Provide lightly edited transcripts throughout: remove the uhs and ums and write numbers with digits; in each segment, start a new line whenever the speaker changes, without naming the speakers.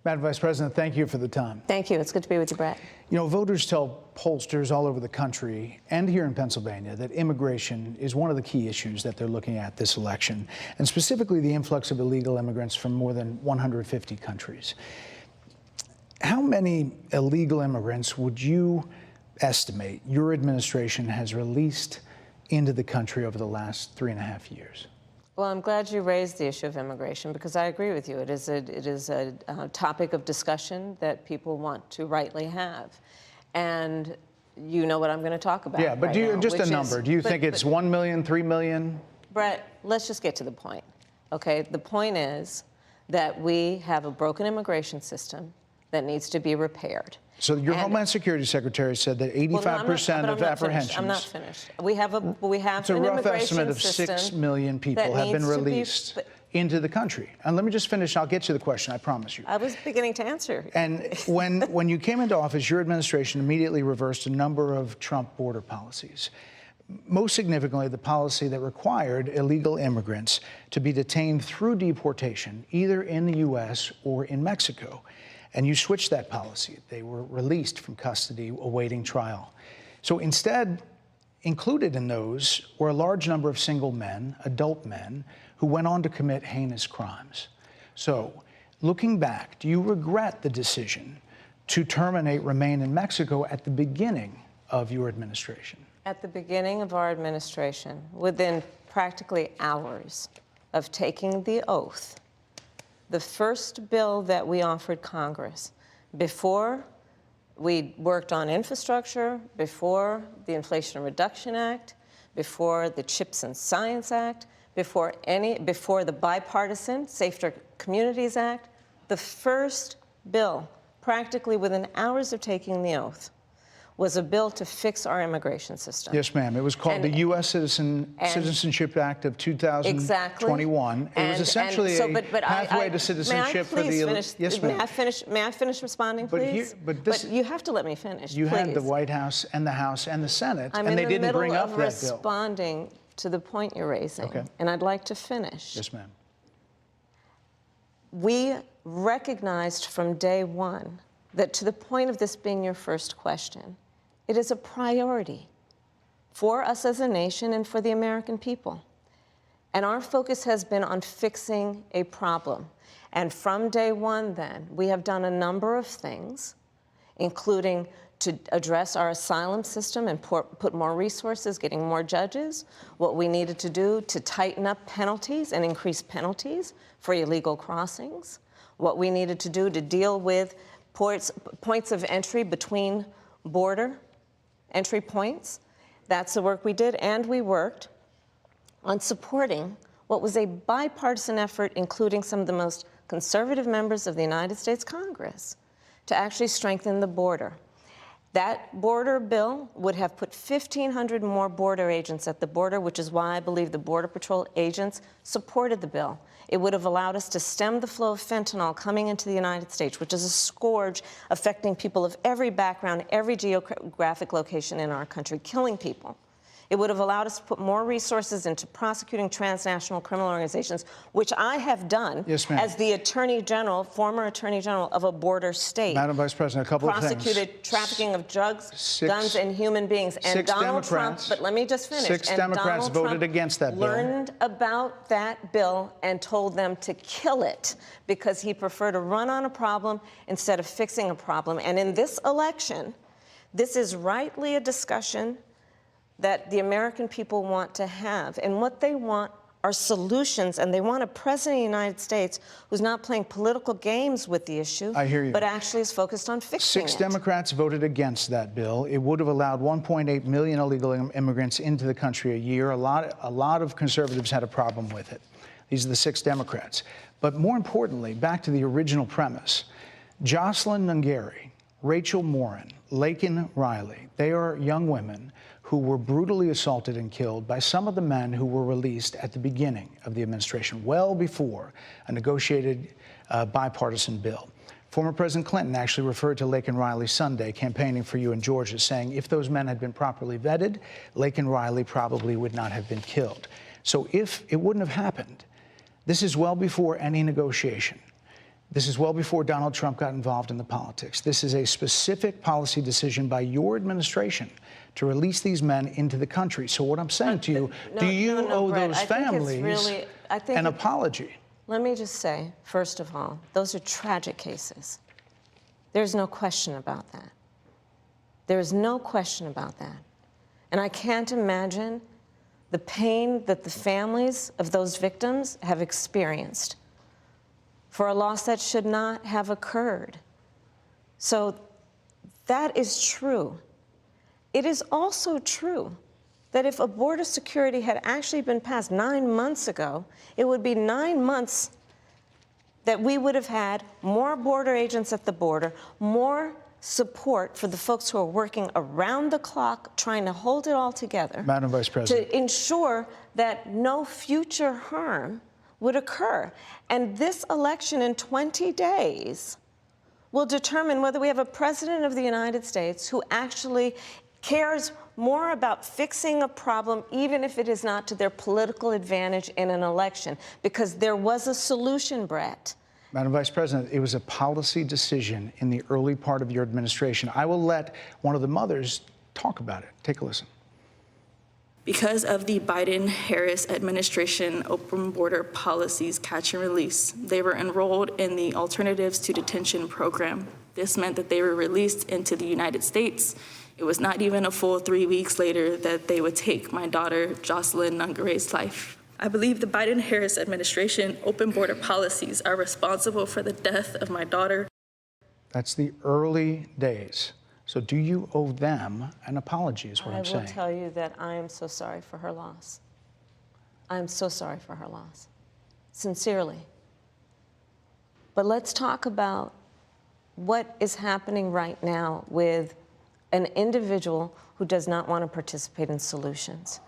Madam Vice President, thank you for the time.
Thank you. It's good to be with you, Brett.
You know, voters tell pollsters all over the country and here in Pennsylvania that immigration is one of the key issues that they're looking at this election, and specifically the influx of illegal immigrants from more than 150 countries. How many illegal immigrants would you estimate your administration has released into the country over the last 3.5 years?
Well, I'm glad you raised the issue of immigration because I agree with you. It is a topic of discussion that people want to rightly have. And you know what I'm going to talk about.
Yeah, but just a number. Do you think it's 1 million, 3 million?
Brett, let's just get to the point. Okay, the point is that we have a broken immigration system that needs to be repaired.
So your Homeland Security Secretary said that 85% of apprehensions.
I'm not finished. We have an
it's a rough estimate of 6 million people have been released into the country. And let me just finish. I'll get to the question, I promise you.
I was beginning to answer.
And when you came into office, your administration immediately reversed a number of Trump border policies. Most significantly, the policy that required illegal immigrants to be detained through deportation, either in the U.S. or in Mexico. And you switched that policy. They were released from custody awaiting trial. So instead, included in those were a large number of single men, adult men, who went on to commit heinous crimes. So looking back, do you regret the decision to terminate Remain in Mexico at the beginning of your administration?
At the beginning of our administration, within practically hours of taking the oath, the first bill that we offered Congress, before we worked on infrastructure, before the Inflation Reduction Act, before the CHIPS and Science Act, before the bipartisan Safer Communities Act, the first bill, practically within hours of taking the oath, was a bill to fix our immigration system.
Yes, ma'am. It was called the U.S. Citizenship Act of 2021.
Exactly.
It was essentially a pathway to citizenship for the...
Yes, ma'am. May I finish responding, please?
But
you have to let me finish,
You had the White House and the House and the Senate,
and they didn't bring up that bill. I'm in the middle of responding to the point you're raising, and I'd like to finish.
Yes, ma'am.
We recognized from day one that, to the point of this being your first question, it is a priority for us as a nation and for the American people. And our focus has been on fixing a problem. And from day one, then, we have done a number of things, including to address our asylum system and put more resources, getting more judges, what we needed to do to tighten up penalties and increase penalties for illegal crossings, what we needed to do to deal with points of entry between border entry points. That's the work we did, and we worked on supporting what was a bipartisan effort, including some of the most conservative members of the United States Congress, to actually strengthen the border. That border bill would have put 1,500 more border agents at the border, which is why I believe the Border Patrol agents supported the bill. It would have allowed us to stem the flow of fentanyl coming into the United States, which is a scourge affecting people of every background, every geographic location in our country, killing people. It would have allowed us to put more resources into prosecuting transnational criminal organizations, which I have done as the Attorney General, former Attorney General of a border state.
Madam Vice President, a couple of things.
Prosecuted trafficking of drugs, guns, and human beings. And Donald Trump, but let me just finish.
6 Democrats voted against that bill.
Learned about that bill and told them to kill it because he preferred to run on a problem instead of fixing a problem. And in this election, this is rightly a discussion that the American people want to have. And what they want are solutions, and they want a president of the United States who's not playing political games with the issue,
I hear you,
but actually is focused on fixing it.
6 Democrats voted against that bill. It would have allowed 1.8 million illegal immigrants into the country a year. A lot of conservatives had a problem with it. These are the 6 Democrats. But more importantly, back to the original premise, Jocelyn Nungari, Rachel Morin, Laken Riley, they are young women who were brutally assaulted and killed by some of the men who were released at the beginning of the administration, well before a negotiated bipartisan bill. Former President Clinton actually referred to Laken Riley Sunday campaigning for you in Georgia, saying if those men had been properly vetted, Laken Riley probably would not have been killed. So if it wouldn't have happened, this is well before any negotiation. This is well before Donald Trump got involved in the politics. This is a specific policy decision by your administration to release these men into the country. So what I'm saying to you, do you owe
Brett,
those families an apology?
Let me just say, first of all, those are tragic cases. There's no question about that. There is no question about that. And I can't imagine the pain that the families of those victims have experienced for a loss that should not have occurred. So that is true. It is also true that if a border security had actually been passed 9 months ago, it would be 9 months that we would have had more border agents at the border, more support for the folks who are working around the clock trying to hold it all together.
Madam Vice President.
To ensure that no future harm would occur. And this election in 20 days will determine whether we have a president of the United States who actually cares more about fixing a problem, even if it is not to their political advantage in an election, because there was a solution, Brett.
Madam Vice President, it was a policy decision in the early part of your administration. I will let one of the mothers talk about it. Take a listen.
Because of the Biden-Harris administration open border policies catch and release, they were enrolled in the Alternatives to Detention program. This meant that they were released into the United States. It was not even a full 3 weeks later that they would take my daughter, Jocelyn Nungare's life. I believe the Biden-Harris administration open border policies are responsible for the death of my daughter.
That's the early days. So do you owe them an apology is what I'm saying.
I will tell you that I am so sorry for her loss. I am so sorry for her loss, sincerely. But let's talk about what is happening right now with an individual who does not want to participate in solutions.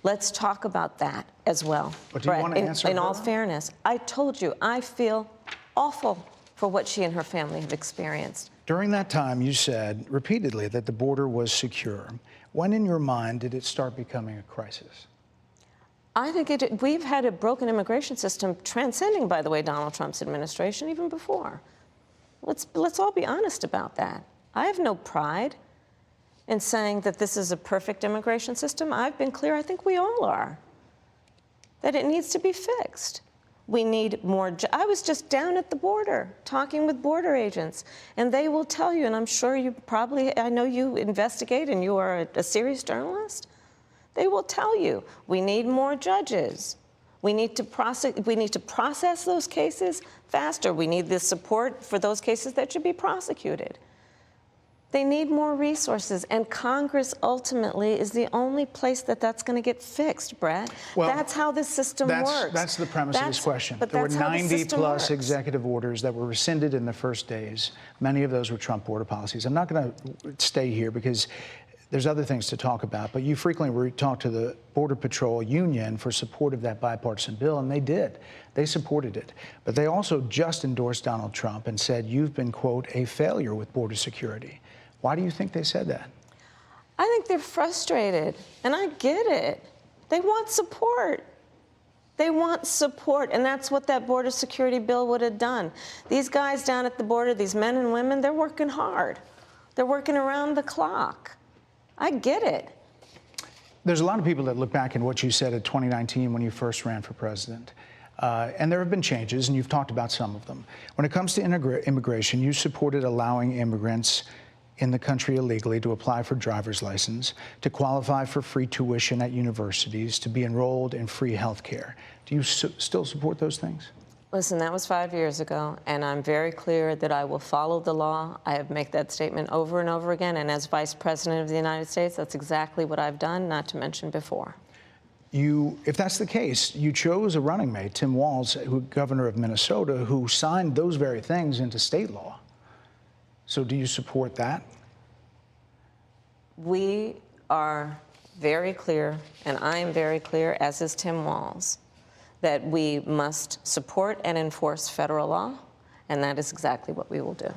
Let's talk about that as well.
But do you want to answer
in
her?
all fairness, I told you, I feel awful for what she and her family have experienced.
During that time, you said repeatedly that the border was secure. When in your mind did it start becoming a crisis?
I think we've had a broken immigration system transcending, by the way, Donald Trump's administration, even before. Let's all be honest about that. I have no pride in saying that this is a perfect immigration system. I've been clear, I think we all are, that it needs to be fixed. We need more. I was just down at the border talking with border agents, and they will tell you, and I'm sure you probably, I know you investigate and you are a serious journalist, they will tell you, we need more judges. We need to process those cases faster. We need the support for those cases that should be prosecuted. They need more resources, and Congress ultimately is the only place that's going to get fixed, Brett.
Well,
that's how this system works.
That's the premise of this question. There were 90-plus executive orders that were rescinded in the first days. Many of those were Trump border policies. I'm not going to stay here because there's other things to talk about, but you frequently talk to the Border Patrol Union for support of that bipartisan bill, and they did. They supported it. But they also just endorsed Donald Trump and said, you've been, quote, a failure with border security. Why do you think they said that?
I think they're frustrated, and I get it. They want support. They want support, and that's what that border security bill would have done. These guys down at the border, these men and women, they're working hard. They're working around the clock. I get it.
There's a lot of people that look back at what you said in 2019 when you first ran for president. And there have been changes, and you've talked about some of them. When it comes to immigration, you supported allowing immigrants in the country illegally to apply for driver's license, to qualify for free tuition at universities, to be enrolled in free health care. Do you still support those things?
Listen, that was 5 years ago, and I'm very clear that I will follow the law. I have made that statement over and over again, and as Vice President of the United States, that's exactly what I've done, not to mention before.
If that's the case, you chose a running mate, Tim Walz, governor of Minnesota, who signed those very things into state law. So do you support that?
We are very clear, and I am very clear, as is Tim Walz, that we must support and enforce federal law, and that is exactly what we will do.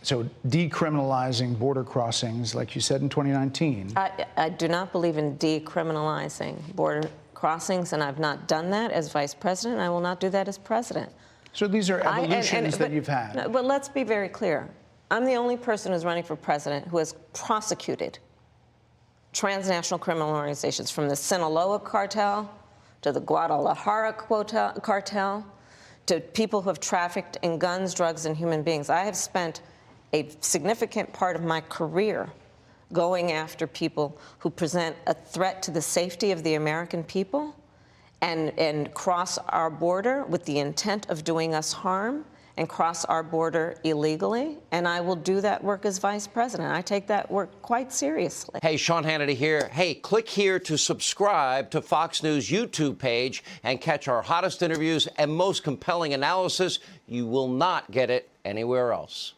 So decriminalizing border crossings, like you said in 2019.
I do not believe in decriminalizing border crossings, and I've not done that as vice president. I will not do that as president.
So these are evolutions that you've had.
No, but let's be very clear. I'm the only person who's running for president who has prosecuted transnational criminal organizations, from the Sinaloa cartel to the Guadalajara cartel to people who have trafficked in guns, drugs, and human beings. I have spent a significant part of my career going after people who present a threat to the safety of the American people and cross our border with the intent of doing us harm and cross our border illegally. And I will do that work as vice president. I take that work quite seriously.
Hey, Sean Hannity here. Hey, click here to subscribe to Fox News YouTube page and catch our hottest interviews and most compelling analysis. You will not get it anywhere else.